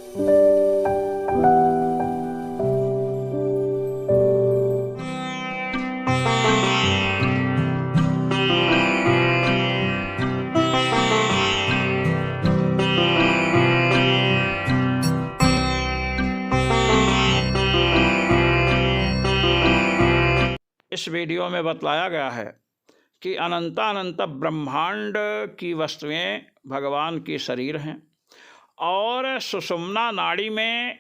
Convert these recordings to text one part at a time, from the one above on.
इस वीडियो में बतलाया गया है कि अनंतानंत ब्रह्मांड की वस्तुएं भगवान की शरीर हैं और सुषुम्ना नाड़ी में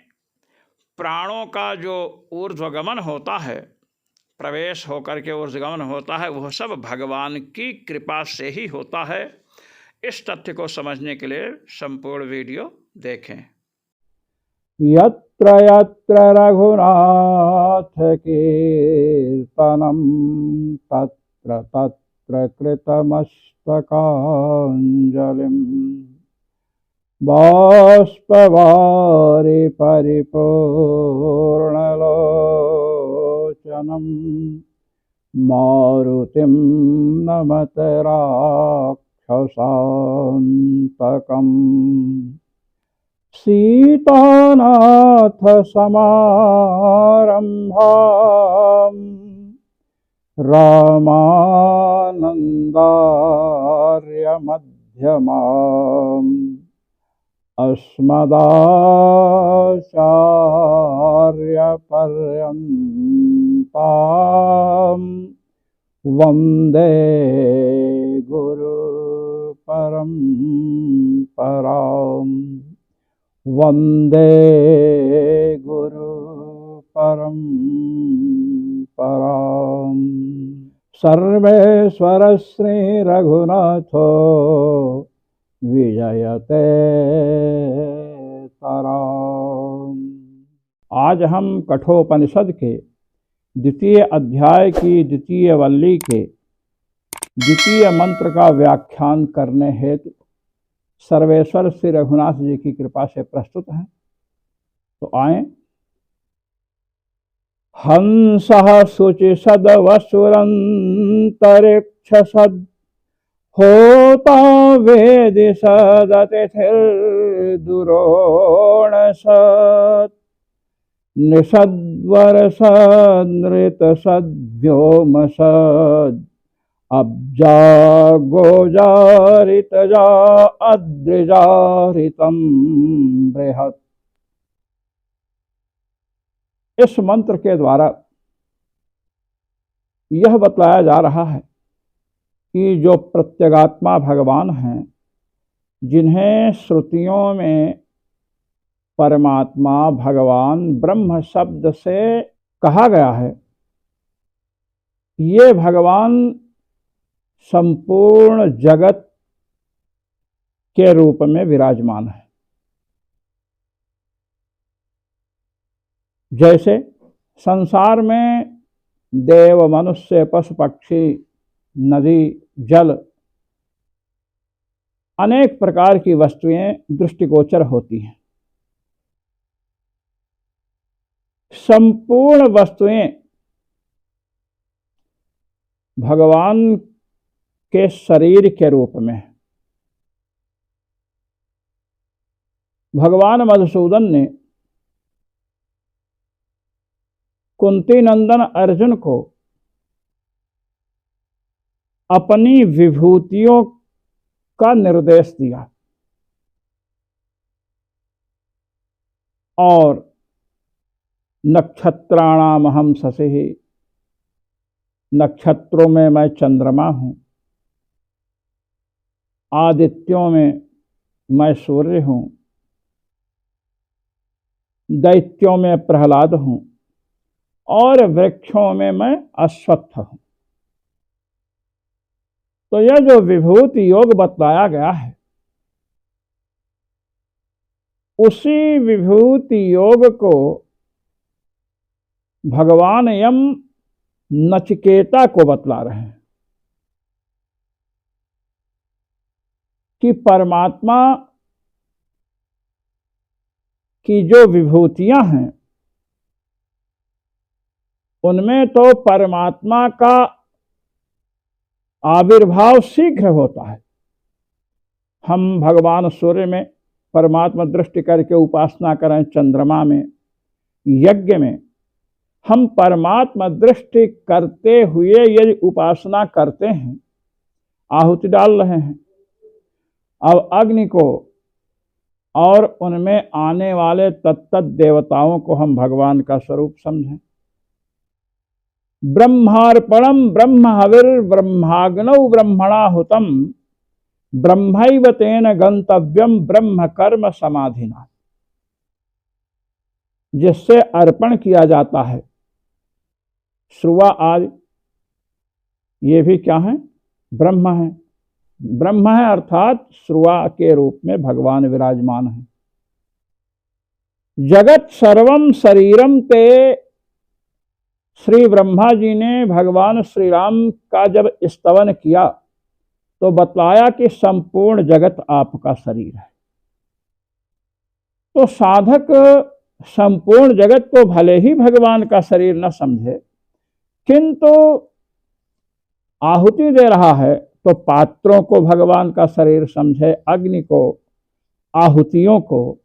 प्राणों का जो ऊर्ध्वगमन होता है, प्रवेश होकर के ऊर्ध्वगमन होता है, वह सब भगवान की कृपा से ही होता है। इस तथ्य को समझने के लिए संपूर्ण वीडियो देखें। यत्र यत्र रघुनाथ कीर्तनं तत्र तत्र कृतमस्तकाञ्जलिं बाष्पवारि परिपूर्णलोचनं मारुतिं नमत राक्षसान्तकम् सीतानाथ समारम्भाम् रामानन्दार्य मध्यमाम् अस्मदाचार्य पर्यन्ताम् वन्दे गुरु परम्पराम् वन्दे गुरु परम्पराम्। सर्वेश्वर श्री रघुनाथो विजयते तराम्। आज हम कठोपनिषद के द्वितीय अध्याय की द्वितीय वल्ली के द्वितीय मंत्र का व्याख्यान करने हेतु सर्वेश्वर श्री रघुनाथ जी की कृपा से प्रस्तुत हैं। तो आए। हंसः शुचिसद वसुरंतरिक्ष सद होता वेदि सदतिथिर्दुरोण सद निषद्वर सदृत सद्व्योम सद अब्जा गोजारितजा अद्रिजारितम बृहत्। इस मंत्र के द्वारा यह बतलाया जा रहा है कि जो प्रत्यगात्मा भगवान हैं, जिन्हें श्रुतियों में परमात्मा भगवान ब्रह्म शब्द से कहा गया है, ये भगवान संपूर्ण जगत के रूप में विराजमान है। जैसे संसार में देव, मनुष्य, पशु पक्षी, नदी, जल, अनेक प्रकार की वस्तुएं दृष्टिगोचर होती हैं। संपूर्ण वस्तुएं भगवान के शरीर के रूप में। भगवान मधुसूदन ने कुंती नंदन अर्जुन को अपनी विभूतियों का निर्देश दिया और नक्षत्राणाम अहं शशिः, नक्षत्रों में मैं चंद्रमा हूँ, आदित्यों में मैं सूर्य हूँ, दैत्यों में प्रहलाद हूँ और वृक्षों में मैं अश्वत्थ हूँ। तो यह जो विभूति योग बतलाया गया है, उसी विभूति योग को भगवान यम नचिकेता को बतला रहे हैं कि परमात्मा की जो विभूतियां हैं, उनमें तो परमात्मा का आविर्भाव शीघ्र होता है। हम भगवान सूर्य में परमात्मा दृष्टि करके उपासना करें, चंद्रमा में, यज्ञ में, हम परमात्मा दृष्टि करते हुए यदि उपासना करते हैं, आहुति डाल रहे हैं, अब अग्नि को और उनमें आने वाले तत्त देवताओं को हम भगवान का स्वरूप समझें। ब्रह्मार्पणम ब्रह्म हविर ब्रह्माग्नौ ब्रह्मणाहुतम ब्रह्मैव तेन गंतव्यम ब्रह्म कर्म समाधिना। जिससे अर्पण किया जाता है, श्रुवा आदि, ये भी क्या है? ब्रह्म है। ब्रह्म है अर्थात श्रुवा के रूप में भगवान विराजमान है। जगत सर्वम शरीरम ते, श्री ब्रह्मा जी ने भगवान श्री राम का जब स्तवन किया तो बतलाया कि संपूर्ण जगत आपका शरीर है। तो साधक संपूर्ण जगत को भले ही भगवान का शरीर न समझे, किंतु आहुति दे रहा है तो पात्रों को भगवान का शरीर समझे, अग्नि को, आहुतियों को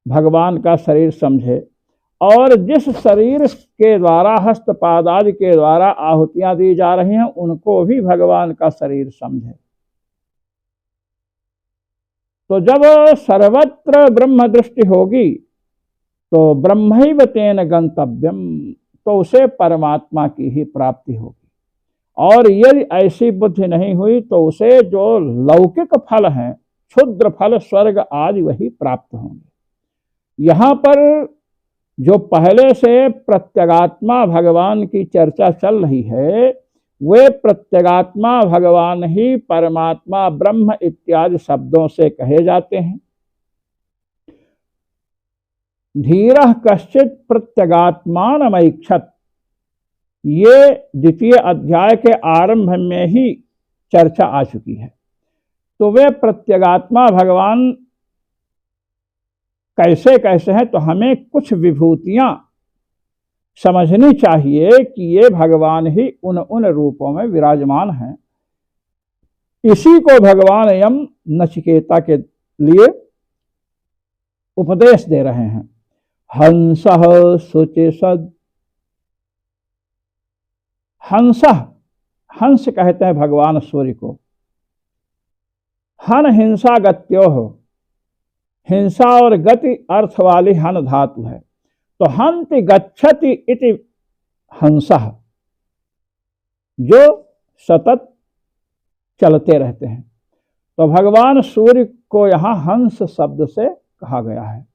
भगवान का शरीर समझे, और जिस शरीर के द्वारा, हस्तपाद आदि के द्वारा आहुतियां दी जा रही हैं, उनको भी भगवान का शरीर समझे। तो जब सर्वत्र ब्रह्म दृष्टि होगी तो ब्रह्मैव तेन गंतव्यम, तो उसे परमात्मा की ही प्राप्ति होगी। और यदि ऐसी बुद्धि नहीं हुई तो उसे जो लौकिक फल हैं, क्षुद्र फल, स्वर्ग आदि, वही प्राप्त होंगे। यहाँ पर जो पहले से प्रत्यगात्मा भगवान की चर्चा चल रही है, वे प्रत्यगात्मा भगवान ही परमात्मा ब्रह्म इत्यादि शब्दों से कहे जाते हैं। धीरः कश्चित् प्रत्यगात्मानमैक्षत, ये द्वितीय अध्याय के आरंभ में ही चर्चा आ चुकी है। तो वे प्रत्यगात्मा भगवान कैसे कैसे हैं, तो हमें कुछ विभूतियां समझनी चाहिए कि ये भगवान ही उन उन रूपों में विराजमान हैं। इसी को भगवान यम नचिकेता के लिए उपदेश दे रहे हैं। हंसः शुचिसद, हंसः, हंस कहते हैं भगवान सूर्य को। हन हिंसा गत्योः, हिंसा और गति अर्थ वाली हन धातु है। तो हंति गच्छति इति हंसः, जो सतत चलते रहते हैं। तो भगवान सूर्य को यहाँ हंस शब्द से कहा गया है।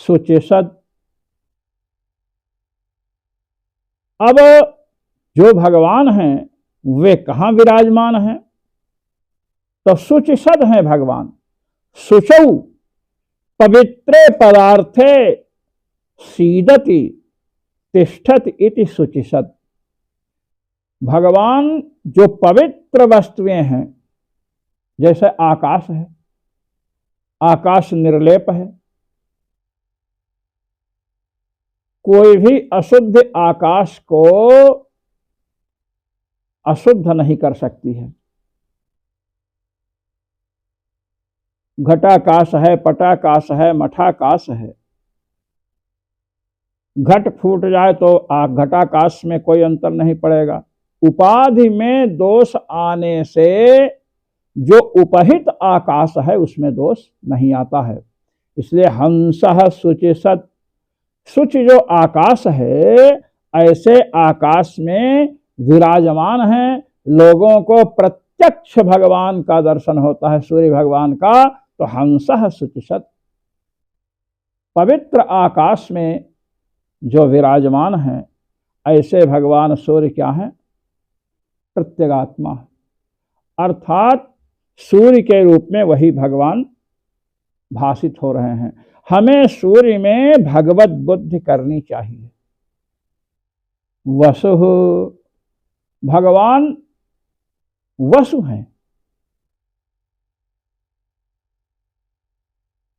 शुचिसद, अब जो भगवान हैं वे कहाँ विराजमान हैं? तो शुचिसद हैं भगवान। शुचौ पवित्रे पदार्थे सीदति तिष्ठति इति शुचिसद। भगवान जो पवित्र वस्तुएं हैं, जैसे आकाश है, आकाश निर्लेप है, कोई भी अशुद्ध आकाश को अशुद्ध नहीं कर सकती है। घटाकाश है, पटाकाश है, मठाकाश है। घट फूट जाए तो घटाकाश में कोई अंतर नहीं पड़ेगा। उपाधि में दोष आने से जो उपहित आकाश है उसमें दोष नहीं आता है। इसलिए हंसः शुचिसद, शुच जो आकाश है, ऐसे आकाश में विराजमान है। लोगों को प्रत्यक्ष भगवान का दर्शन होता है, सूर्य भगवान का। तो हंसः शुचिसद, पवित्र आकाश में जो विराजमान हैं, ऐसे भगवान सूर्य क्या हैं? प्रत्यगात्मा, अर्थात सूर्य के रूप में वही भगवान भाषित हो रहे हैं। हमें सूर्य में भगवत बुद्धि करनी चाहिए। वसु, भगवान वसु हैं।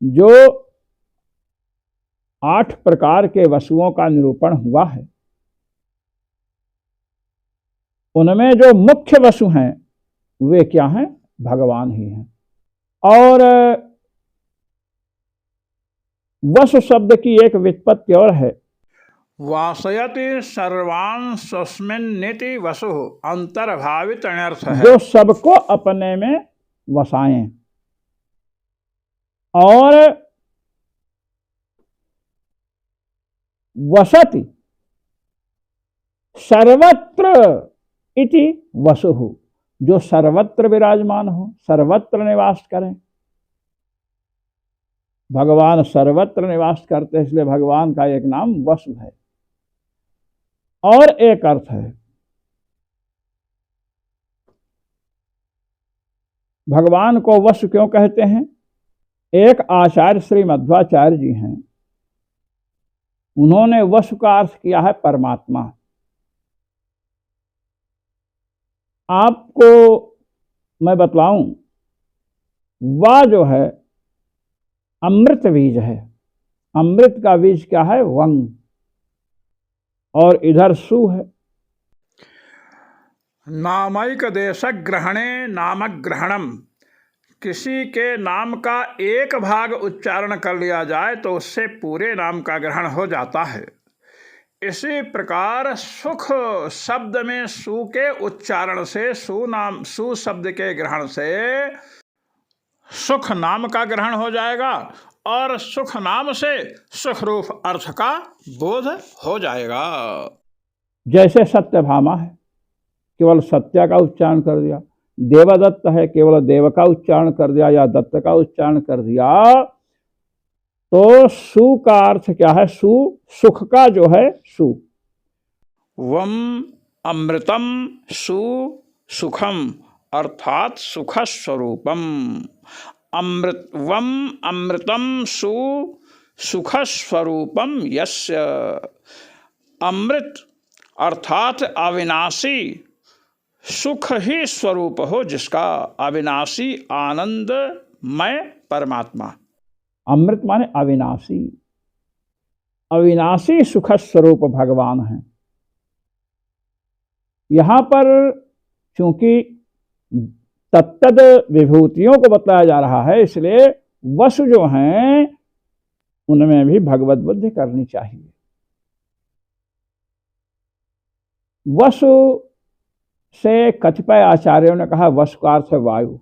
जो 8 प्रकार के वसुओं का निरूपण हुआ है, उनमें जो मुख्य वसु हैं वे क्या हैं? भगवान ही हैं। और वसु शब्द की एक व्युत्पत्ति और है, वासयति सर्वान् स्वस्मिन्निति वसु अंतर्भावित अनर्थ है। जो सबको अपने में वसाएं। और वसति सर्वत्र इति वसुः, जो सर्वत्र विराजमान हो, सर्वत्र निवास करें। भगवान सर्वत्र निवास करते हैं, इसलिए भगवान का एक नाम वसु है। और एक अर्थ है, भगवान को वसु क्यों कहते हैं? एक आचार्य श्री मध्वाचार्य जी हैं, उन्होंने वसु का अर्थ किया है परमात्मा। आपको मैं बतलाऊं, वा जो है अमृत बीज है, अमृत का बीज क्या है? वंग। और इधर सु है। नामैक देश ग्रहणे नामक ग्रहणम, किसी के नाम का एक भाग उच्चारण कर लिया जाए तो उससे पूरे नाम का ग्रहण हो जाता है। इसी प्रकार सुख शब्द में सु के उच्चारण से, सु शब्द के ग्रहण से सुख नाम का ग्रहण हो जाएगा और सुख नाम से सुख रूप अर्थ का बोध हो जाएगा। जैसे सत्यभामा है, केवल सत्य का उच्चारण कर दिया। देवदत्त है, केवल देव का उच्चारण कर दिया या दत्त का उच्चारण कर दिया, तो सु का अर्थ क्या है? सु सुख का जो है सु। वम अमृतम सु सुखम अर्थात सुख स्वरूपम। वम अमृतम सु सुख स्वरूपम यस्य, अमृत अर्थात अविनाशी सुख ही स्वरूप हो जिसका, अविनाशी आनंदमय परमात्मा। अमृत माने अविनाशी, अविनाशी सुख स्वरूप भगवान है। यहां पर चूंकि तत्तद विभूतियों को बताया जा रहा है, इसलिए वसु जो हैं उनमें भी भगवत बुद्धि करनी चाहिए। वसु से कतिपय आचार्यों ने कहा वसु का अर्थ है वायु।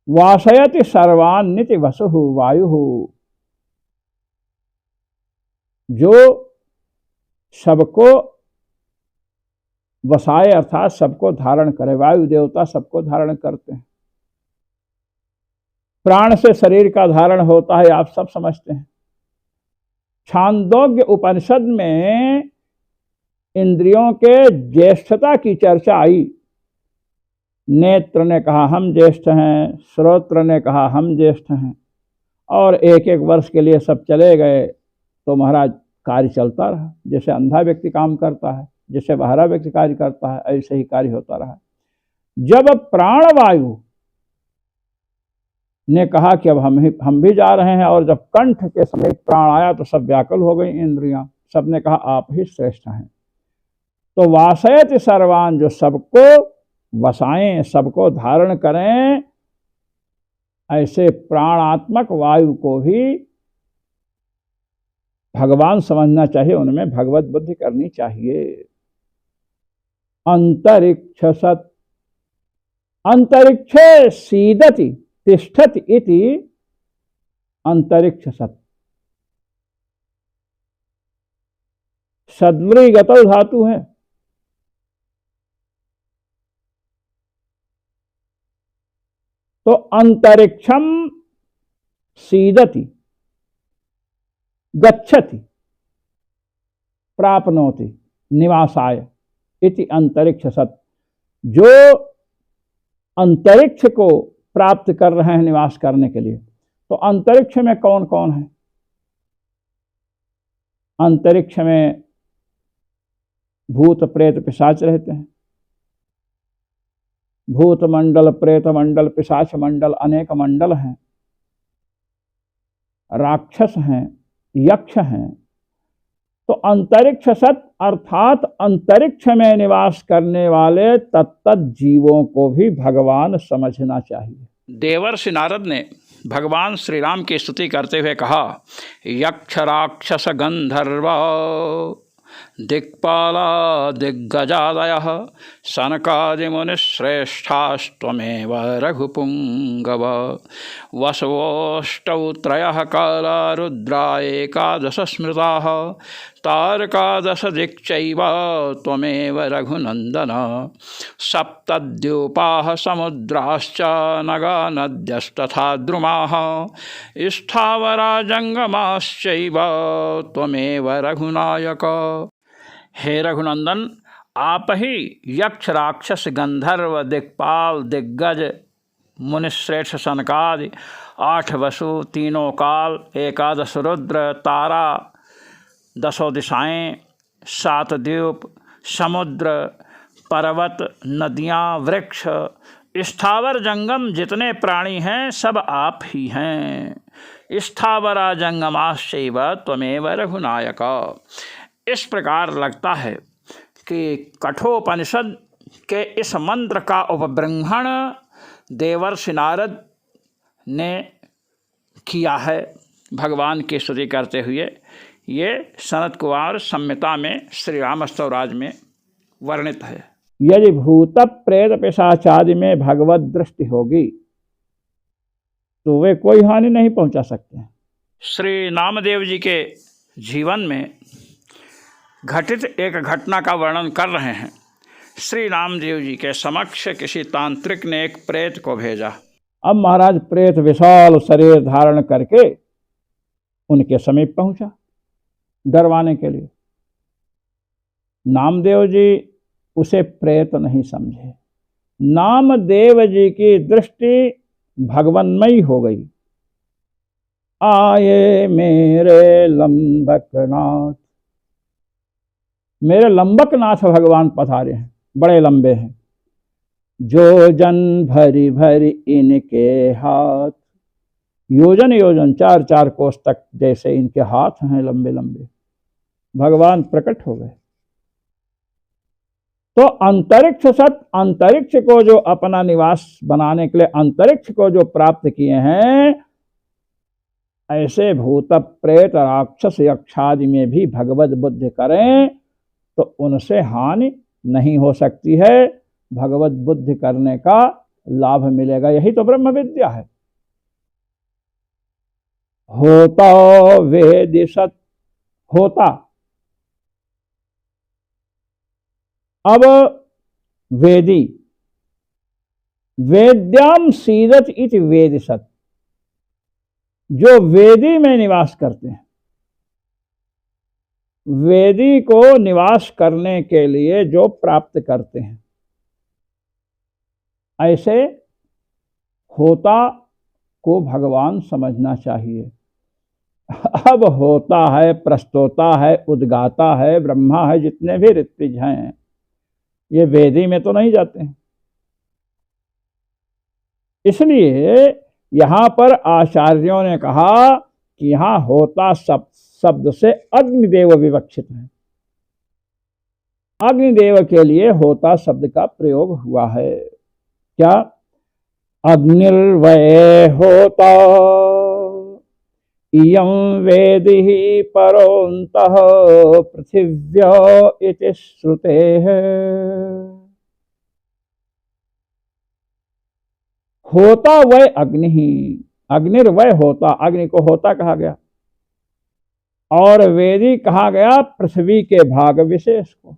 वासयति सर्वान्निति वसुः वायुः, जो सबको वसाए अर्थात सबको धारण करे। वायु देवता सबको धारण करते हैं। प्राण से शरीर का धारण होता है, आप सब समझते हैं। छांदोग्य उपनिषद में इंद्रियों के ज्येष्ठता की चर्चा आई। नेत्र ने कहा हम ज्येष्ठ हैं, श्रोत्र ने कहा हम ज्येष्ठ हैं, और एक एक वर्ष के लिए सब चले गए तो महाराज कार्य चलता रहा। जैसे अंधा व्यक्ति काम करता है, जैसे बहरा व्यक्ति कार्य करता है, ऐसे ही कार्य होता रहा। जब प्राणवायु ने कहा कि अब हम भी जा रहे हैं, और जब कंठ के समय प्राण आया तो सब व्याकुल हो गई इंद्रियां। सबने कहा आप ही श्रेष्ठ हैं। तो वासयति सर्वान, जो सबको वसाएं, सबको धारण करें, ऐसे प्राणात्मक वायु को भी भगवान समझना चाहिए, उनमें भगवत बुद्धि करनी चाहिए। अंतरिक्ष सत, अंतरिक्षे सीदति तिष्ठति इति अंतरिक्ष सत। सद्वृ गतौ धातु है। तो अंतरिक्षम सीदति गच्छति प्राप्नोति निवासाय इति अंतरिक्ष सत। जो अंतरिक्ष को प्राप्त कर रहे हैं निवास करने के लिए, तो अंतरिक्ष में कौन कौन है? अंतरिक्ष में भूत प्रेत पिशाच रहते हैं। भूत मंडल, प्रेत मंडल, पिशाच मंडल, अनेक मंडल हैं। राक्षस हैं, यक्ष हैं। तो अंतरिक्ष सत अर्थात अंतरिक्ष में निवास करने वाले तत्त जीवों को भी भगवान समझना चाहिए। देवर्षि नारद ने भगवान श्री राम की स्तुति करते हुए कहा, यक्ष राक्षस गंधर्व दिक्पाला दिग्गजादयः सनकादिमुनिश्रेष्ठास्त्वमेव रघुपुङ्गव वसवोऽष्टौ त्रयः काला रुद्रा एकादश स्मृताः तारकादश दिक्चैव त्वमेव रघुनन्दन सप्तद्यूपाः समुद्राश्च नगा नद्यस्तथा द्रुमाः स्थावरा जङ्गमाश्चैव त्वमेव रघुनायक। हे रघुनंदन, आप ही यक्ष राक्षस गंधर्व दिक्पाल दिग्गज मुनिश्रेष्ठ सनकादि 8 वसु तीनों काल एकादश रुद्र तारा 10 दिशाएं 7 द्वीप समुद्र पर्वत नदियाँ वृक्ष स्थावर जंगम जितने प्राणी हैं सब आप ही हैं। स्थावरा जंगमाश्चैव त्वमेव रघुनायक। इस प्रकार लगता है कि कठोपनिषद के इस मंत्र का उपबृंहण देवर्षि नारद ने किया है भगवान की स्तुति करते हुए। ये सनत कुमार संहिता में श्री राम स्तवराज में वर्णित है। यदि भूत प्रेत पिशाचादि में भगवत दृष्टि होगी तो वे कोई हानि नहीं पहुंचा सकते। श्री नामदेव जी के जीवन में घटित एक घटना का वर्णन कर रहे हैं। श्री नामदेव जी के समक्ष किसी तांत्रिक ने एक प्रेत को भेजा। अब महाराज प्रेत विशाल शरीर धारण करके उनके समीप पहुंचा डरवाने के लिए। नामदेव जी उसे प्रेत नहीं समझे। नामदेव जी की दृष्टि भगवन्मयी हो गई। आए मेरे लंबकनाथ, मेरे लंबकनाथ भगवान पधारे हैं, बड़े लंबे हैं। जो जन भरी भरी इनके हाथ, योजन योजन 4-4 कोस तक जैसे इनके हाथ हैं लंबे लंबे। भगवान प्रकट हो गए। तो अंतरिक्ष को जो अपना निवास बनाने के लिए अंतरिक्ष को जो प्राप्त किए हैं, ऐसे भूत प्रेत राक्षस यक्षादि में भी भगवत बुद्धि करें तो उनसे हानि नहीं हो सकती है। भगवत बुद्धि करने का लाभ मिलेगा। यही तो ब्रह्म विद्या है। होता वेदि सत होता। अब वेदी वेद्याम सीदत इति वेदि सत, जो वेदी में निवास करते हैं, वेदी को निवास करने के लिए जो प्राप्त करते हैं, ऐसे होता को भगवान समझना चाहिए। अब होता है, प्रस्तोता है, उद्गाता है, ब्रह्मा है, जितने भी ऋत्विज हैं ये वेदी में तो नहीं जाते हैं। इसलिए यहां पर आचार्यों ने कहा कि यहां होता शब्द से अग्निदेव विवक्षित है। अग्निदेव के लिए होता शब्द का प्रयोग हुआ है। क्या? अग्निर्वये होता इयं वेदिहि परोन्तः पृथिव्या इति श्रुतेः। होता वै अग्नि ही, अग्निर्वय होता, अग्नि को होता कहा गया, और वेदी कहा गया पृथ्वी के भाग विशेष को।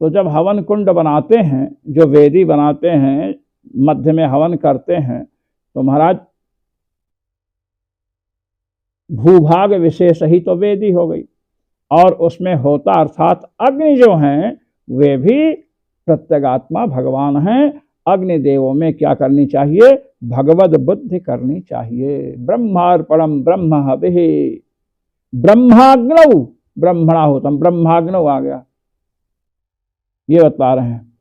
तो जब हवन कुंड बनाते हैं, जो वेदी बनाते हैं, मध्य में हवन करते हैं, तो महाराज भूभाग विशेष ही तो वेदी हो गई। और उसमें होता अर्थात अग्नि जो हैं वे भी प्रत्यगात्मा भगवान हैं। अग्निदेवों में क्या करनी चाहिए? भगवद बुद्धि करनी चाहिए। ब्रह्मार्पणम ब्रह्म हविः ब्रह्माग्नौ ब्रह्मणाहुतम, ब्रह्माग्नौ आ गया, ये बता रहे हैं।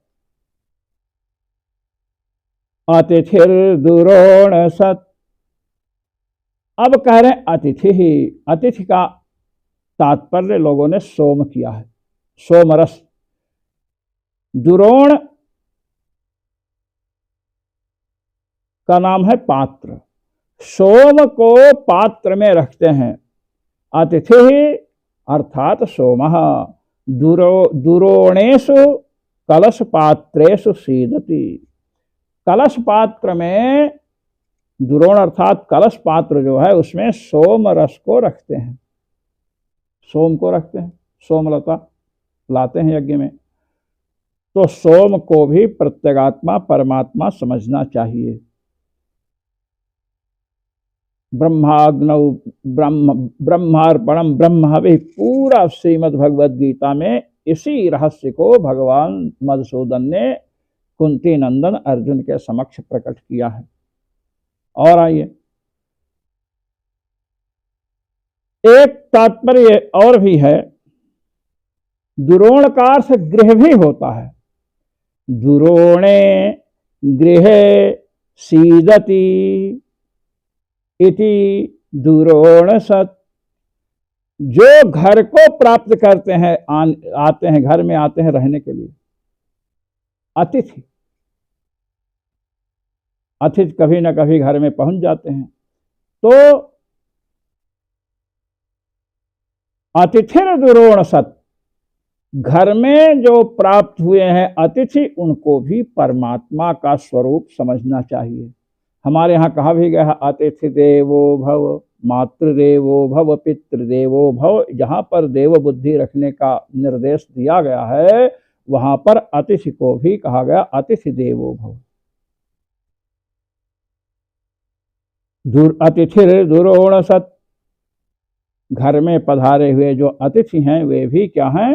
अतिथिर दुरोण सत। अब कह रहे हैं अतिथि ही। अतिथि का तात्पर्य लोगों ने सोम किया है, सोमरस। दुरोण का नाम है पात्र। सोम को पात्र में रखते हैं। अतिथि अर्थात सोमः दुरोणेषु कलश पात्रेषु सीदति। कलश पात्र में, दुरोण अर्थात कलश पात्र जो है उसमें सोम रस को रखते हैं, सोम को रखते हैं, सोमलता लाते हैं यज्ञ में। तो सोम को भी प्रत्यगात्मा परमात्मा समझना चाहिए। ब्रह्माग्नौ ब्रह्मार्पणम ब्रह्म हवि, पूरा श्रीमद् भगवद गीता में इसी रहस्य को भगवान मधुसूदन ने कुंती नंदन अर्जुन के समक्ष प्रकट किया है। और आइए, एक तात्पर्य और भी है, दुरोणकार से गृह भी होता है। दुरोणे गृहे सीदति इति दुरोण सत। जो घर को प्राप्त करते हैं, आते हैं, घर में आते हैं रहने के लिए, अतिथि अतिथि कभी न कभी घर में पहुंच जाते हैं, तो अतिथिर दुरोण सत, घर में जो प्राप्त हुए हैं अतिथि, उनको भी परमात्मा का स्वरूप समझना चाहिए। हमारे यहाँ कहा भी गया है, अतिथि देवो भव, मातृदेवो भव, पितृदेवो भव। जहाँ पर देव बुद्धि रखने का निर्देश दिया गया है, वहां पर अतिथि को भी कहा गया अतिथि देवो भव। अतिथिर दुरोण सत, घर में पधारे हुए जो अतिथि हैं वे भी क्या हैं?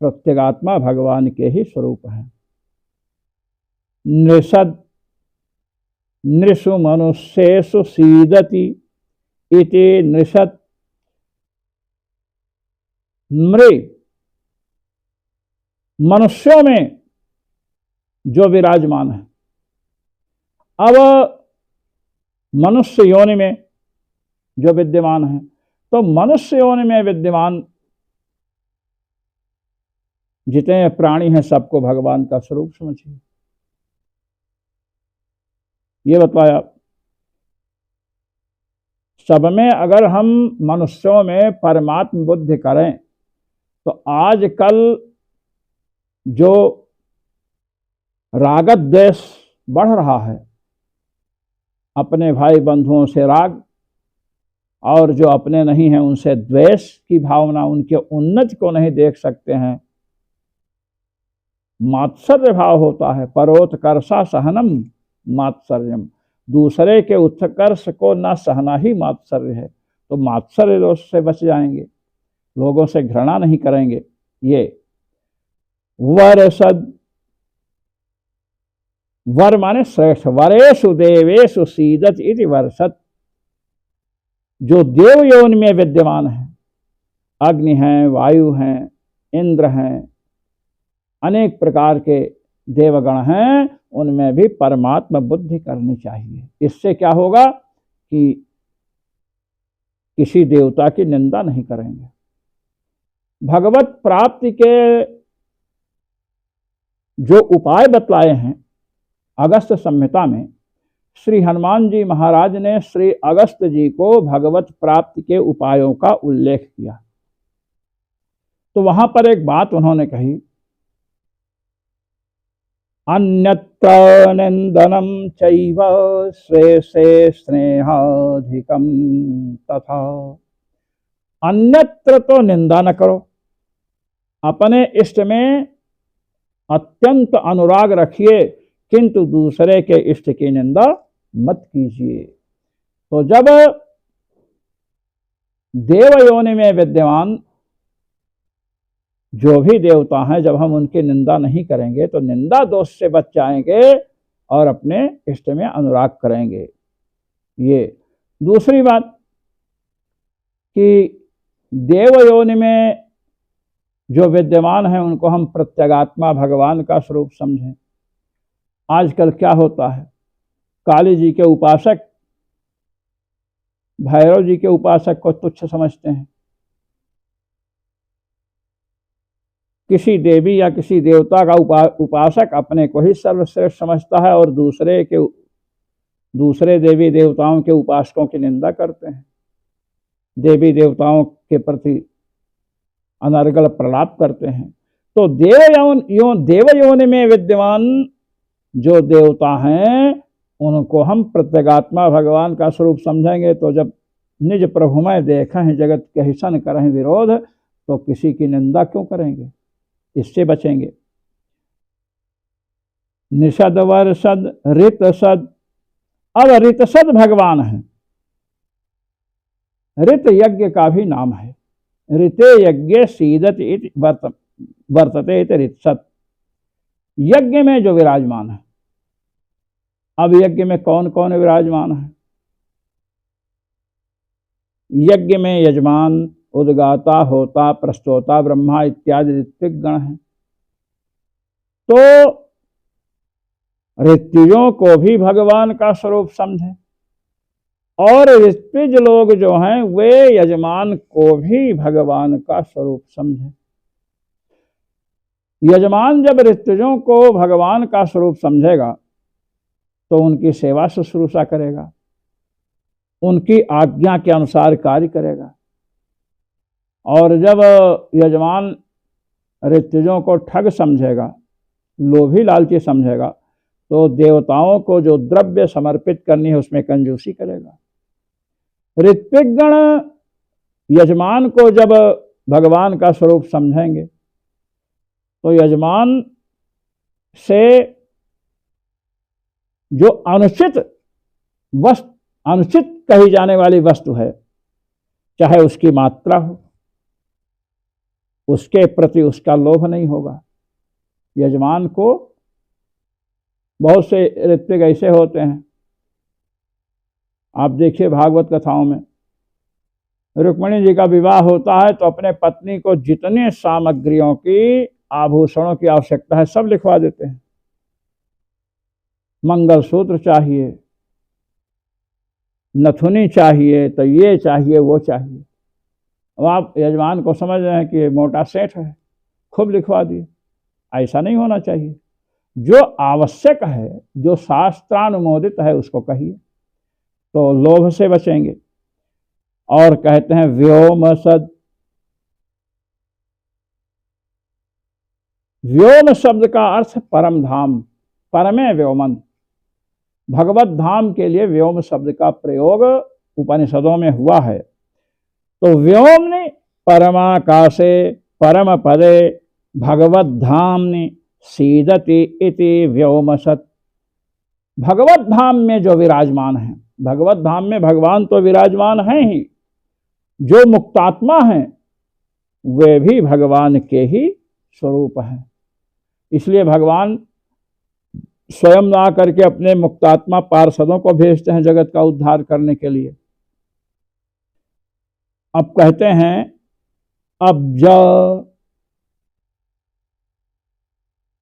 प्रत्यगात्मा भगवान के ही स्वरूप हैं। नृषद नृषु मनुष्येषु सीदति इति नृषद। नृ मनुष्यों में जो विराजमान है। अब मनुष्य योनि में जो विद्यमान है, तो मनुष्य योनि में विद्यमान जितने प्राणी हैं सबको भगवान का स्वरूप समझिए। ये बतलाया। सब में अगर हम मनुष्यों में परमात्म बुद्धि करें, तो आजकल जो रागत द्वेष बढ़ रहा है, अपने भाई बंधुओं से राग और जो अपने नहीं हैं उनसे द्वेष की भावना, उनके उन्नति को नहीं देख सकते हैं, मात्सर्य भाव होता है। परोत्कर्षा सहनम मात्सर्यम, दूसरे के उत्कर्ष को न सहना ही मात्सर्य है। तो मात्सर्य दोष से बच जाएंगे, लोगों से घृणा नहीं करेंगे। ये वरसद, वर माने श्रेष्ठ, वरेषु देवेषु सीदत इति वर्षत। जो देव योनि में विद्यमान है, अग्नि हैं, वायु हैं, इंद्र हैं, अनेक प्रकार के देवगण हैं, उनमें भी परमात्मा बुद्धि करनी चाहिए। इससे क्या होगा कि किसी देवता की निंदा नहीं करेंगे। भगवत प्राप्ति के जो उपाय बतलाए हैं अगस्त संहिता में, श्री हनुमान जी महाराज ने श्री अगस्त जी को भगवत प्राप्ति के उपायों का उल्लेख किया। तो वहां पर एक बात उन्होंने कही, अन्यत्र निंदनम चैव स्वे से स्नेहाधिकम तथा। अन्यत्र तो निंदा न करो, अपने इष्ट में अत्यंत अनुराग रखिए, किंतु दूसरे के इष्ट की निंदा मत कीजिए। तो जब देव योनि में विद्यमान जो भी देवता हैं, जब हम उनकी निंदा नहीं करेंगे तो निंदा दोष से बच जाएंगे और अपने इष्ट में अनुराग करेंगे। ये दूसरी बात कि देव योनि में जो विद्यमान है उनको हम प्रत्यगात्मा भगवान का स्वरूप समझें। आजकल क्या होता है, काली जी के उपासक भैरव जी के उपासक को तुच्छ समझते हैं। किसी देवी या किसी देवता का उपासक अपने को ही सर्वश्रेष्ठ समझता है और दूसरे के दूसरे देवी देवताओं के उपासकों की निंदा करते हैं, देवी देवताओं के प्रति अनर्गल प्रलाप करते हैं। तो देव योनि में विद्यमान जो देवता हैं उनको हम प्रत्यगात्मा भगवान का स्वरूप समझेंगे। तो जब निज प्रभुमय देखें जगत के हिसन करें विरोध, तो किसी की निंदा क्यों करेंगे, इससे बचेंगे। निषद वर्षद ऋतसद, अब ऋतसद भगवान है। ऋत यज्ञ का भी नाम है। ऋते यज्ञ सीदत इति वर्तते इति ऋतसद, यज्ञ में जो विराजमान है। अब यज्ञ में कौन कौन विराजमान है? यज्ञ में यजमान, उद्गाता, होता, प्रस्तोता, ब्रह्मा इत्यादि ऋत्विक गण हैं। तो ऋत्विजों को भी भगवान का स्वरूप समझें, और ऋत्विज लोग जो हैं वे यजमान को भी भगवान का स्वरूप समझें। यजमान जब ऋत्विजों को भगवान का स्वरूप समझेगा तो उनकी सेवा शुश्रूषा करेगा, उनकी आज्ञा के अनुसार कार्य करेगा। और जब यजमान ऋत्विजों को ठग समझेगा, लोभी लालची समझेगा, तो देवताओं को जो द्रव्य समर्पित करनी है उसमें कंजूसी करेगा। ऋत्विक गण यजमान को जब भगवान का स्वरूप समझेंगे तो यजमान से जो अनुचित कही जाने वाली वस्तु है, चाहे उसकी मात्रा हो, उसके प्रति उसका लोभ नहीं होगा। यजमान को बहुत से ऋत्विक ऐसे होते हैं, आप देखिए भागवत कथाओं में, रुक्मिणी जी का विवाह होता है तो अपने पत्नी को जितने सामग्रियों की, आभूषणों की आवश्यकता है सब लिखवा देते हैं। मंगलसूत्र चाहिए, नथुनी चाहिए, तो ये चाहिए वो चाहिए। अब आप यजमान को समझ रहे हैं कि ये मोटा सेठ है, खूब लिखवा दिए। ऐसा नहीं होना चाहिए। जो आवश्यक है, जो शास्त्रानुमोदित है उसको कहिए, तो लोभ से बचेंगे। और कहते हैं व्योम सद। व्योम शब्द का अर्थ परम धाम, परमे व्योमन। भगवत धाम के लिए व्योम शब्द का प्रयोग उपनिषदों में हुआ है। तो व्योमनि परमाकाशे परम पदे भगवत धामनि सीदति इति व्योमसत्। भगवत धाम में जो विराजमान है, भगवत धाम में भगवान तो विराजमान हैं ही, जो मुक्तात्मा हैं वे भी भगवान के ही स्वरूप हैं। इसलिए भगवान स्वयं ला करके अपने मुक्तात्मा पार्षदों को भेजते हैं जगत का उद्धार करने के लिए। अब कहते हैं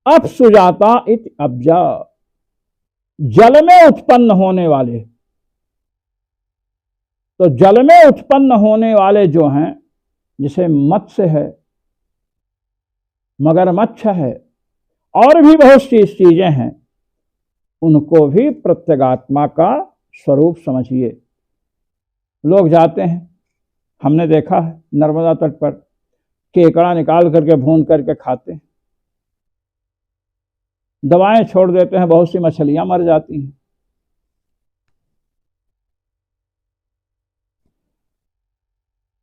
अब सुजाता इति अब्जा, जल में उत्पन्न होने वाले। तो जल में उत्पन्न होने वाले जो हैं, जैसे मत्स्य है, मगरमच्छ है, और भी बहुत सी चीजें हैं, उनको भी प्रत्यगात्मा का स्वरूप समझिए। लोग जाते हैं, हमने देखा है नर्मदा तट पर, केकड़ा निकाल करके भून करके खाते हैं, दवाएं छोड़ देते हैं, बहुत सी मछलियां मर जाती हैं।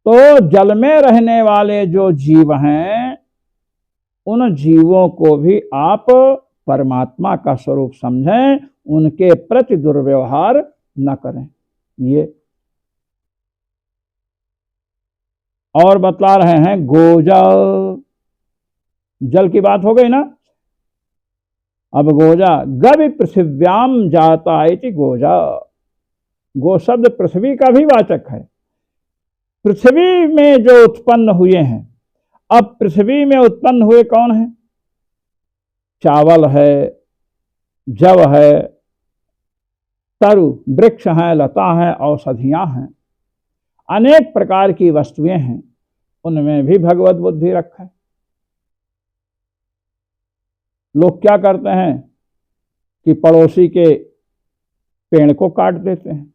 तो जल में रहने वाले जो जीव हैं, उन जीवों को भी आप परमात्मा का स्वरूप समझें, उनके प्रति दुर्व्यवहार न करें। ये और बतला रहे हैं गोजल, जल की बात हो गई ना। अब गोजा, गवि पृथिव्याम जाता इति गोजा। गो शब्द पृथ्वी का भी वाचक है। पृथ्वी में जो उत्पन्न हुए हैं, अब पृथ्वी में उत्पन्न हुए कौन है? चावल है, जव है, तरु वृक्ष हैं, लता हैं, औषधियां हैं, अनेक प्रकार की वस्तुएं हैं, उनमें भी भगवत बुद्धि रखें। लोग क्या करते हैं कि पड़ोसी के पेड़ को काट देते हैं,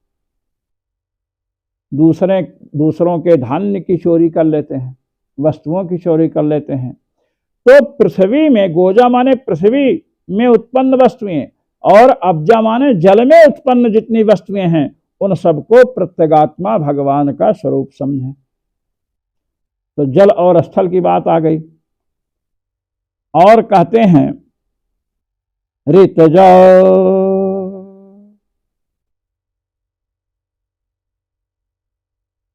दूसरों के धान्य की चोरी कर लेते हैं, वस्तुओं की चोरी कर लेते हैं। तो पृथ्वी में, गोजा माने पृथ्वी में उत्पन्न वस्तुएं, और अब्जा माने जल में उत्पन्न जितनी वस्तुएं हैं, उन सबको प्रत्यगात्मा भगवान का स्वरूप समझें। तो जल और स्थल की बात आ गई। और कहते हैं ऋतजा,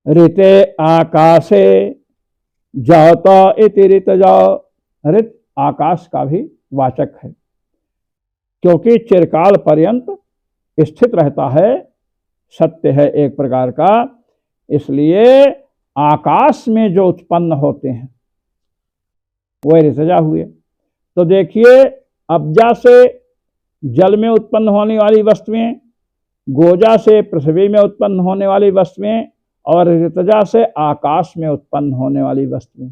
ऋते आकाशे जाता इति ऋतजा। ऋत आकाश का भी वाचक है, क्योंकि चिरकाल पर्यंत स्थित रहता है, सत्य है एक प्रकार का, इसलिए आकाश में जो उत्पन्न होते हैं वह ऋतजा हुए। तो देखिए, अब्जा से जल में उत्पन्न होने वाली वस्तुएं, गोजा से पृथ्वी में उत्पन्न होने वाली वस्तुएं, और ऋतजा से आकाश में उत्पन्न होने वाली वस्तुएं,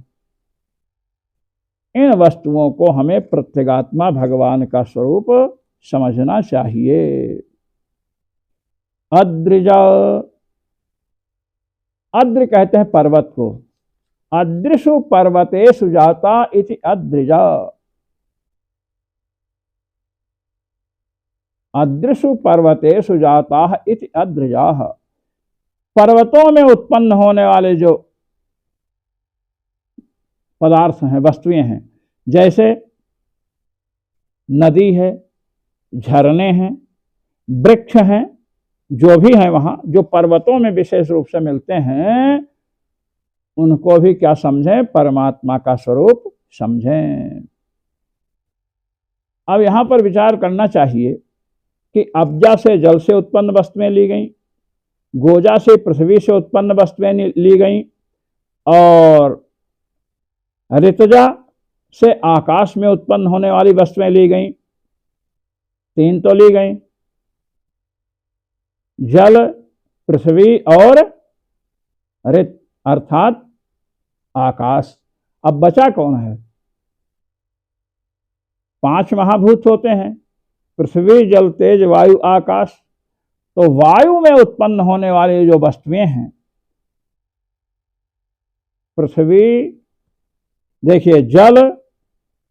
इन वस्तुओं को हमें प्रत्यगात्मा भगवान का स्वरूप समझना चाहिए। अद्रिजा, अद्र कहते हैं पर्वत को। अदृशु पर्वतेषु जाता इति अद्रिजा। अदृशु पर्वतेषु जाता इति अद्रिजा। पर्वतों में उत्पन्न होने वाले जो पदार्थ हैं, वस्तुएं हैं, जैसे नदी है, झरने हैं, वृक्ष हैं, जो भी हैं वहां, जो पर्वतों में विशेष रूप से मिलते हैं, उनको भी क्या समझें? परमात्मा का स्वरूप समझें। अब यहां पर विचार करना चाहिए कि अब्जा से जल से उत्पन्न वस्तुएं ली गई, गोजा से पृथ्वी से उत्पन्न वस्तुएं ली गई, और ऋतजा से आकाश में उत्पन्न होने वाली वस्तुएं ली गई। तीन तो ली गई, जल, पृथ्वी और ऋत अर्थात आकाश। अब बचा कौन है? 5 महाभूत होते हैं, पृथ्वी, जल, तेज, वायु, आकाश। तो वायु में उत्पन्न होने वाली जो वस्तुएं हैं, पृथ्वी, देखिए जल,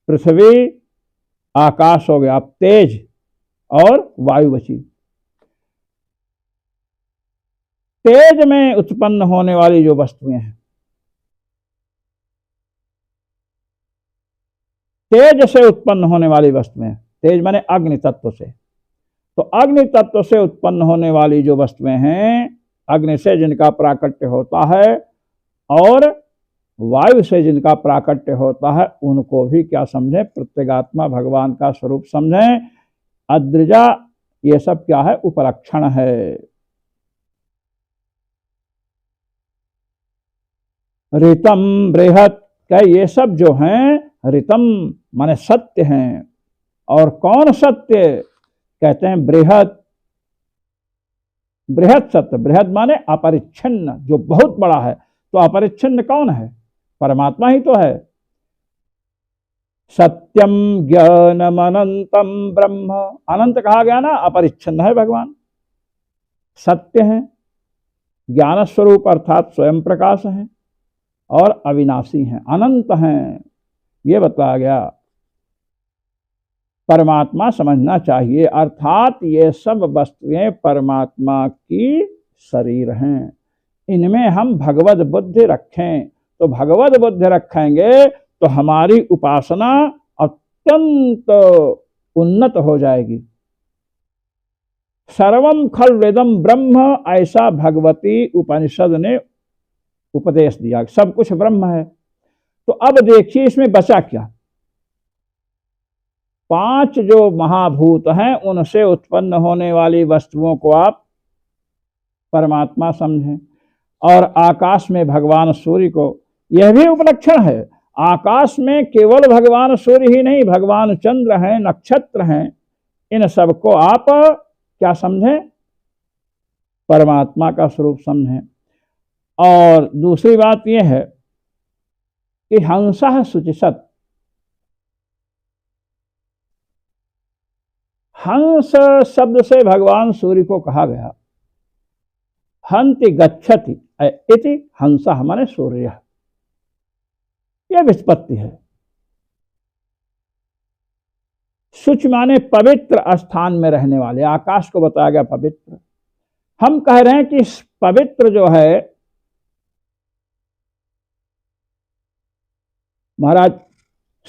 पृथ्वी, आकाश हो गया, अब तेज और वायु बची। तेज में उत्पन्न होने वाली जो वस्तुएं हैं, तेज से उत्पन्न होने वाली वस्तुएं, तेज माने अग्नि तत्व से, तो अग्नि तत्व से उत्पन्न होने वाली जो वस्तुएं हैं, अग्नि से जिनका प्राकट्य होता है और वायु से जिनका प्राकट्य होता है, उनको भी क्या समझें? प्रत्यगात्मा भगवान का स्वरूप समझें। अद्रिजा, ये सब क्या है? उपलक्षण है। ऋतम, बृहत, क्या ये सब जो हैं ऋतम माने सत्य हैं। और कौन सत्य? कहते हैं बृहत। बृहत सत्य, बृहत माने अपरिच्छिन्न, जो बहुत बड़ा है। तो अपरिच्छिन्न कौन है? परमात्मा ही तो है। सत्यम ज्ञानम अनंतम ब्रह्म, अनंत कहा गया ना, अपरिच्छिन्न है भगवान, सत्य है, ज्ञान स्वरूप अर्थात स्वयं प्रकाश है, और अविनाशी हैं, अनंत हैं, ये बताया गया। परमात्मा समझना चाहिए, अर्थात ये सब वस्तुएं परमात्मा की शरीर हैं। इनमें हम भगवद बुद्धि रखें, तो भगवद बुद्धि रखेंगे तो हमारी उपासना अत्यंत उन्नत हो जाएगी। सर्वम खल्विदम ब्रह्म, ऐसा भगवती उपनिषद ने उपदेश दिया, सब कुछ ब्रह्म है। तो अब देखिए इसमें बचा क्या? 5 जो महाभूत हैं, उनसे उत्पन्न होने वाली वस्तुओं को आप परमात्मा समझें, और आकाश में भगवान सूर्य को, यह भी उपलक्षण है। आकाश में केवल भगवान सूर्य ही नहीं, भगवान चंद्र हैं, नक्षत्र हैं, इन सबको आप क्या समझें? परमात्मा का स्वरूप समझें। और दूसरी बात यह है कि हंसः शुचिसत्, हंस शब्द से भगवान सूर्य को कहा गया। हंति गच्छति इति हंसः माने सूर्य, यह व्युत्पत्ति है। शुचि माने पवित्र स्थान में रहने वाले, आकाश को बताया गया पवित्र। हम कह रहे हैं कि पवित्र जो है महाराज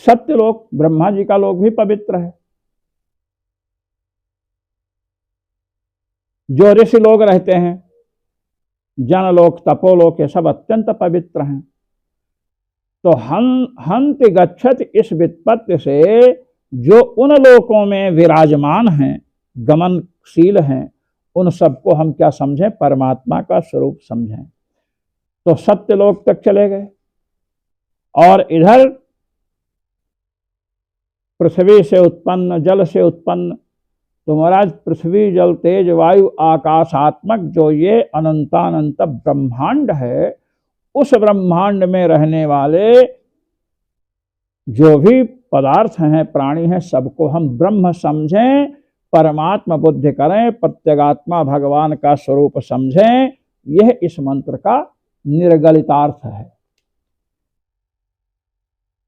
सत्यलोक, ब्रह्मा जी का लोक भी पवित्र है। जो ऋषि लोग रहते हैं, जनलोक, तपोलोक, ये सब अत्यंत पवित्र हैं। तो हंति गच्छति इस व्युत्पत्ति से जो उन लोकों में विराजमान हैं, गमनशील हैं, उन सबको हम क्या समझें? परमात्मा का स्वरूप समझें। तो सत्यलोक तक चले गए और इधर पृथ्वी से उत्पन्न, जल से उत्पन्न, तो महाराज पृथ्वी, जल, तेज, वायु, आकाशात्मक जो ये अनंतानंत ब्रह्मांड है, उस ब्रह्मांड में रहने वाले जो भी पदार्थ हैं, प्राणी हैं, सबको हम ब्रह्म समझें, परमात्मा बुद्धि करें, प्रत्यगात्मा भगवान का स्वरूप समझें। यह इस मंत्र का निर्गलितार्थ है।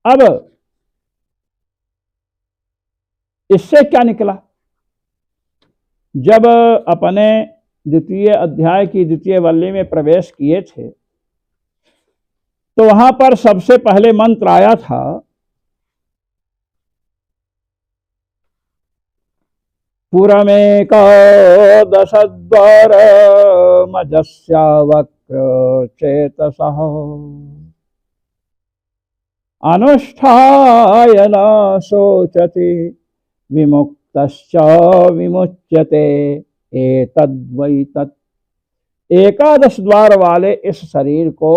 अब इससे क्या निकला? जब अपने द्वितीय अध्याय की द्वितीय वल्ली में प्रवेश किए थे तो वहां पर सबसे पहले मंत्र आया था पुरमेकादशद्वार मजस्या वक्र चेतसः अनुष्ठाय न शोचति विमुक्तश्च विमुच्यते एतद्वै तत्। एकादश द्वार वाले इस शरीर को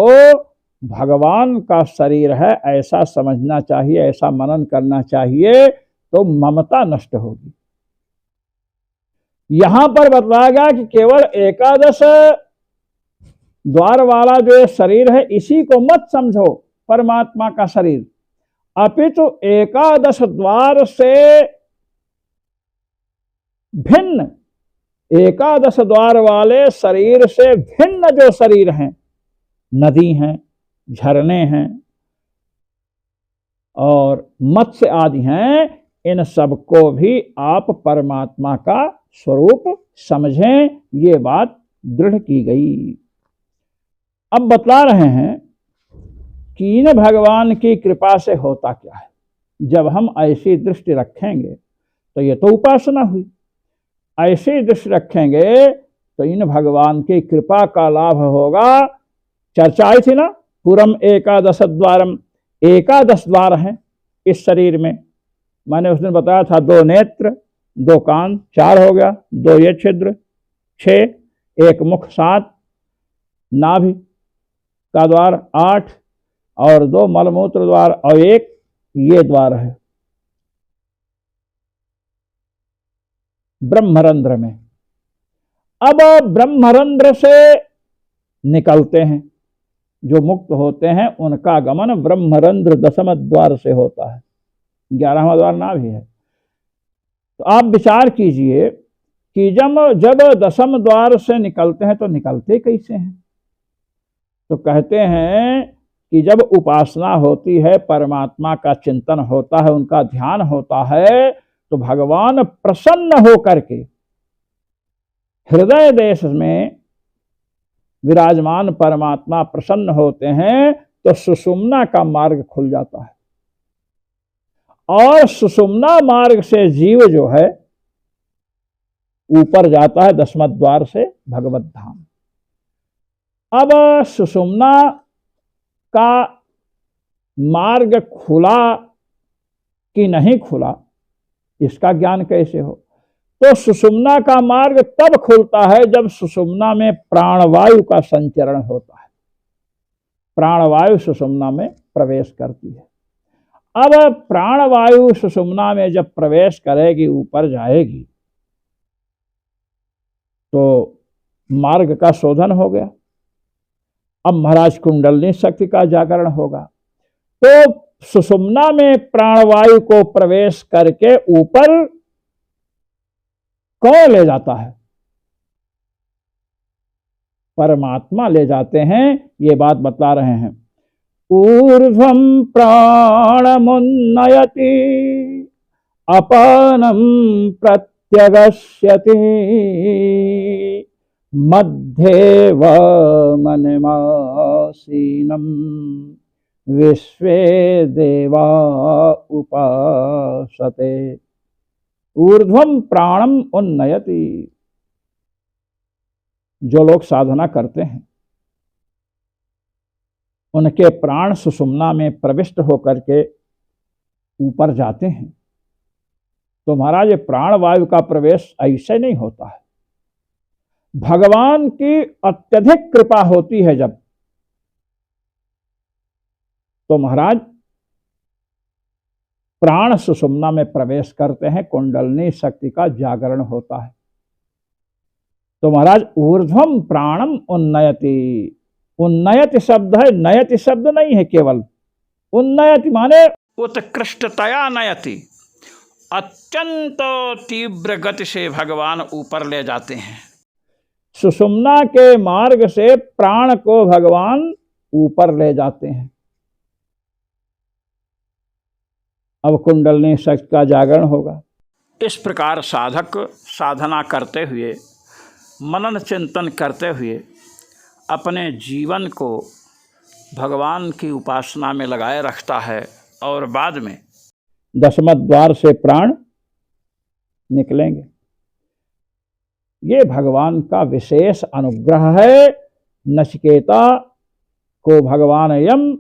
भगवान का शरीर है ऐसा समझना चाहिए, ऐसा मनन करना चाहिए, तो ममता नष्ट होगी। यहां पर बताया गया कि केवल एकादश द्वार वाला जो शरीर है इसी को मत समझो परमात्मा का शरीर, अपितु एकादश द्वार से भिन्न, एकादश द्वार वाले शरीर से भिन्न जो शरीर हैं, नदी हैं, झरने हैं और मत्स्य आदि हैं, इन सबको भी आप परमात्मा का स्वरूप समझें। ये बात दृढ़ की गई। अब बतला रहे हैं कि इन भगवान की कृपा से होता क्या है। जब हम ऐसी दृष्टि रखेंगे तो ये तो उपासना हुई, ऐसी दृष्टि रखेंगे तो इन भगवान की कृपा का लाभ होगा। चर्चा आई थी ना, पुरम एकादश द्वारम, एकादश द्वार हैं इस शरीर में। मैंने उस दिन बताया था 2 नेत्र, 2 कान, 4 हो गया, 2 ये छिद्र 6, 1 मुख 7, नाभि का द्वार 8 और 2 मलमूत्र द्वार और 1 ये द्वार है ब्रह्मरंध्र में। अब ब्रह्मरंध्र से निकलते हैं, जो मुक्त होते हैं उनका गमन ब्रह्मरंध्र 10वें द्वार से होता है, 11वां द्वार नाभि है। तो आप विचार कीजिए कि जब 10वें द्वार से निकलते हैं तो निकलते कैसे हैं? तो कहते हैं कि जब उपासना होती है, परमात्मा का चिंतन होता है, उनका ध्यान होता है, तो भगवान प्रसन्न होकर के हृदय देश में विराजमान परमात्मा प्रसन्न होते हैं, तो सुषुम्ना का मार्ग खुल जाता है और सुषुम्ना मार्ग से जीव जो है ऊपर जाता है 10वें द्वार से भगवत धाम। अब सुषुम्ना का मार्ग खुला कि नहीं खुला, इसका ज्ञान कैसे हो? तो सुषुम्ना का मार्ग तब खुलता है जब सुषुम्ना में प्राणवायु का संचरण होता है, प्राणवायु सुषुम्ना में प्रवेश करती है। अब प्राणवायु सुषुम्ना में जब प्रवेश करेगी, ऊपर जाएगी, तो मार्ग का शोधन हो गया। अब महाराज कुंडलिनी शक्ति का जागरण होगा। तो सुषुम्ना में प्राणवायु को प्रवेश करके ऊपर कौन ले जाता है? परमात्मा ले जाते हैं। ये बात बता रहे हैं। ऊर्ध्वं प्राणमुन्नयति अपानं प्रत्यगस्यति मध्ये वमनमासीनं विश्वे देवा उपासते। ऊर्ध्वं प्राणम उन्नयति। जो लोग साधना करते हैं उनके प्राण सुषुम्ना में प्रविष्ट होकर के ऊपर जाते हैं। तो महाराज ये प्राण वायु का प्रवेश ऐसे नहीं होता है। भगवान की अत्यधिक कृपा होती है जब, तो महाराज प्राण सुषुम्ना में प्रवेश करते हैं, कुंडलनी शक्ति का जागरण होता है। तो महाराज ऊर्ध्वम प्राणम उन्नयति। उन्नयति शब्द है, नयति शब्द नहीं है केवल। उन्नयति माने उत्कृष्टतया नयति, अत्यंत तीव्र गति से भगवान ऊपर ले जाते हैं। सुषुम्ना के मार्ग से प्राण को भगवान ऊपर ले जाते हैं। अब कुंडलनी शक्ति का जागरण होगा। इस प्रकार साधक साधना करते हुए, मनन चिंतन करते हुए अपने जीवन को भगवान की उपासना में लगाए रखता है और बाद में दशम द्वार से प्राण निकलेंगे। ये भगवान का विशेष अनुग्रह है। नचिकेता को भगवान यम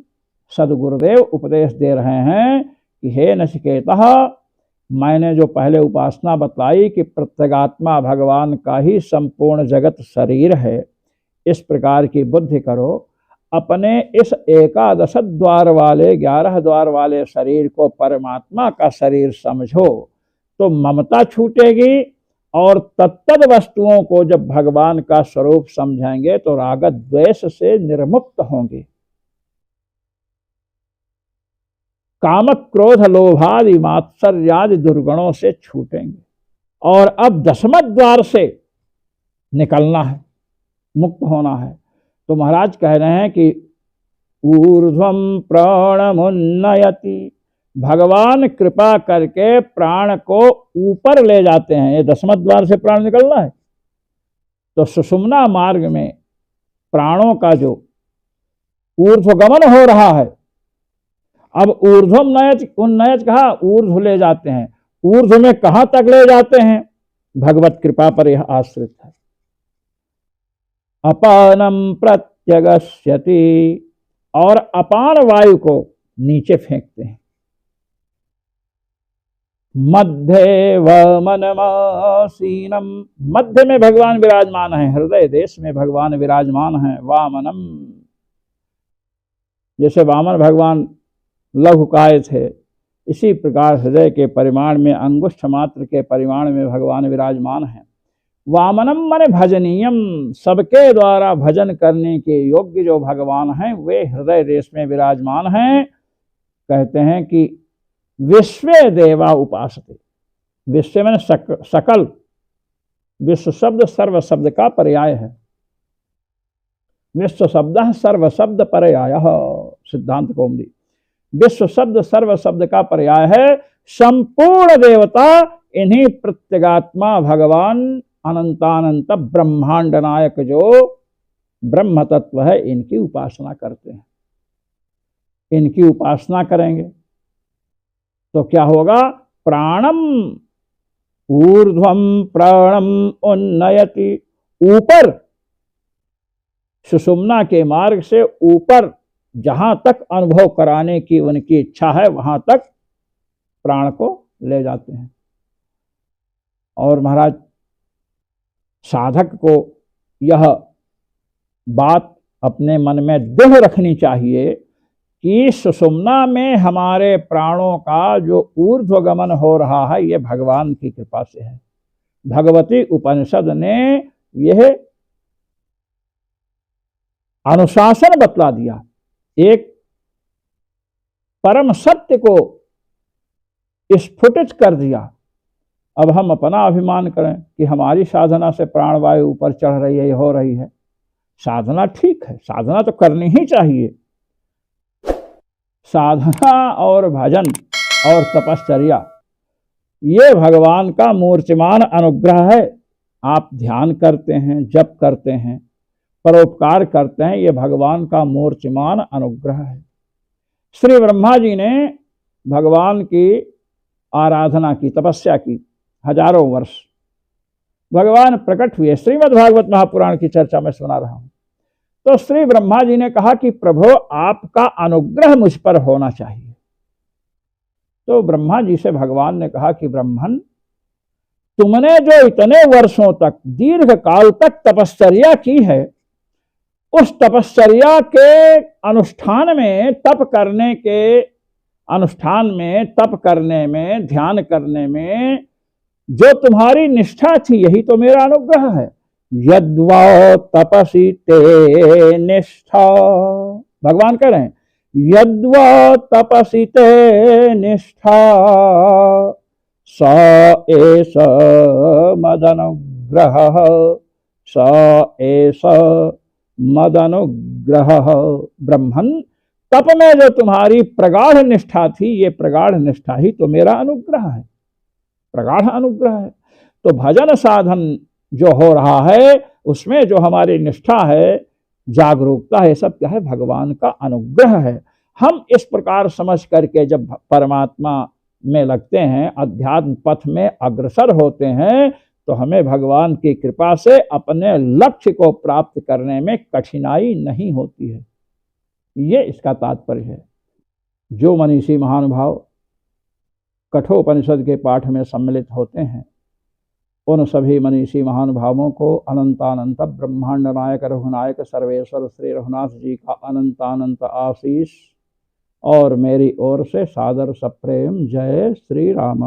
सदगुरुदेव उपदेश दे रहे हैं कि हे नचिकेता, मैंने जो पहले उपासना बताई कि प्रत्यगात्मा भगवान का ही संपूर्ण जगत शरीर है, इस प्रकार की बुद्धि करो। अपने इस 11 द्वार वाले 11 द्वार वाले शरीर को परमात्मा का शरीर समझो तो ममता छूटेगी, और तत्तद वस्तुओं को जब भगवान का स्वरूप समझेंगे तो राग द्वेष से निर्मुक्त होंगे। काम क्रोध लोभादि मात्सर्यादि दुर्गुणों से छूटेंगे। और अब दशम द्वार से निकलना है, मुक्त होना है। तो महाराज कह रहे हैं कि ऊर्ध्वं प्राणमुन्नयति, भगवान कृपा करके प्राण को ऊपर ले जाते हैं। ये दशम द्वार से प्राण निकलना है। तो सुषुम्ना मार्ग में प्राणों का जो ऊर्ध्वगमन हो रहा है, अब ऊर्ध्वम नयत उन्नयत कहा, ऊर्ध्व ले जाते हैं। ऊर्ध्व में कहां तक ले जाते हैं? भगवत कृपा पर यह आश्रित है। अपानम प्रत्यगस्यति, और अपान वायु को नीचे फेंकते हैं। मध्य वमनमासीनम, मध्य में भगवान विराजमान है, हृदय देश में भगवान विराजमान है। वामनम, जैसे वामन भगवान लघुकाय थे, इसी प्रकार हृदय के परिमाण में अंगुष्ठ मात्र के परिमाण में भगवान विराजमान है। वामनम माने भजनीयम, सबके द्वारा भजन करने के योग्य जो भगवान हैं वे हृदय देश में विराजमान हैं। कहते हैं कि विश्वे देवा उपासते। विश्व में सकल, विश्व शब्द सर्व शब्द का पर्याय है। विश्व शब्द सर्व शब्द पर्याय, सिद्धांत कौमुदी। विश्व शब्द सर्व शब्द का पर्याय है। संपूर्ण देवता इन्हीं प्रत्यगात्मा भगवान अनंतानंत ब्रह्मांड नायक जो ब्रह्म तत्व है, इनकी उपासना करते हैं। इनकी उपासना करेंगे तो क्या होगा? प्राणम ऊर्ध्वम प्राणम उन्नयति, ऊपर सुषुम्ना के मार्ग से ऊपर जहां तक अनुभव कराने की उनकी इच्छा है वहां तक प्राण को ले जाते हैं। और महाराज साधक को यह बात अपने मन में दृढ़ रखनी चाहिए कि सुषुम्ना में हमारे प्राणों का जो ऊर्ध्वगमन हो रहा है ये भगवान की कृपा से है। भगवती उपनिषद ने यह अनुशासन बतला दिया, एक परम सत्य को स्फुटित कर दिया। अब हम अपना अभिमान करें कि हमारी साधना से प्राणवायु ऊपर चढ़ रही है, हो रही है। साधना ठीक है, साधना तो करनी ही चाहिए। साधना और भजन और तपश्चर्या ये भगवान का मूर्तिमान अनुग्रह है। आप ध्यान करते हैं, जप करते हैं, परोपकार करते हैं, ये भगवान का मूर्तिमान अनुग्रह है। श्री ब्रह्मा जी ने भगवान की आराधना की, तपस्या की, हजारों वर्ष भगवान प्रकट हुए। श्रीमद् भागवत महापुराण की चर्चा में सुना रहा हूं। तो श्री ब्रह्मा जी ने कहा कि प्रभु आपका अनुग्रह मुझ पर होना चाहिए। तो ब्रह्मा जी से भगवान ने कहा कि ब्रह्मन, तुमने जो इतने वर्षों तक, दीर्घ काल तक तपश्चर्या की है, उस तपश्चर्या के अनुष्ठान में, तप करने के अनुष्ठान में, तप करने में, ध्यान करने में जो तुम्हारी निष्ठा थी, यही तो मेरा अनुग्रह है। यद्वा तपसि ते निष्ठा, भगवान कह रहे हैं, यद्वा तपसि ते निष्ठा स एष मदनुग्रहः, स एष मदनुग्रहः। ब्रह्मन, तप में जो तुम्हारी प्रगाढ़ निष्ठा थी, ये प्रगाढ़ निष्ठा ही तो मेरा अनुग्रह है, प्रगाढ़ अनुग्रह है। तो भजन साधन जो हो रहा है, उसमें जो हमारी निष्ठा है, जागरूकता है, सब क्या है? भगवान का अनुग्रह है। हम इस प्रकार समझ करके जब परमात्मा में लगते हैं, अध्यात्म पथ में अग्रसर होते हैं, तो हमें भगवान की कृपा से अपने लक्ष्य को प्राप्त करने में कठिनाई नहीं होती है। ये इसका तात्पर्य है। जो मनीषी महानुभाव कठोपनिषद के पाठ में सम्मिलित होते हैं, उन सभी मनीषी महानुभावों को अनंतानंत ब्रह्मांड नायक रघुनायक सर्वेश्वर श्री रघुनाथ जी का अनंतानंत आशीष और मेरी ओर से सादर सप्रेम जय श्री राम।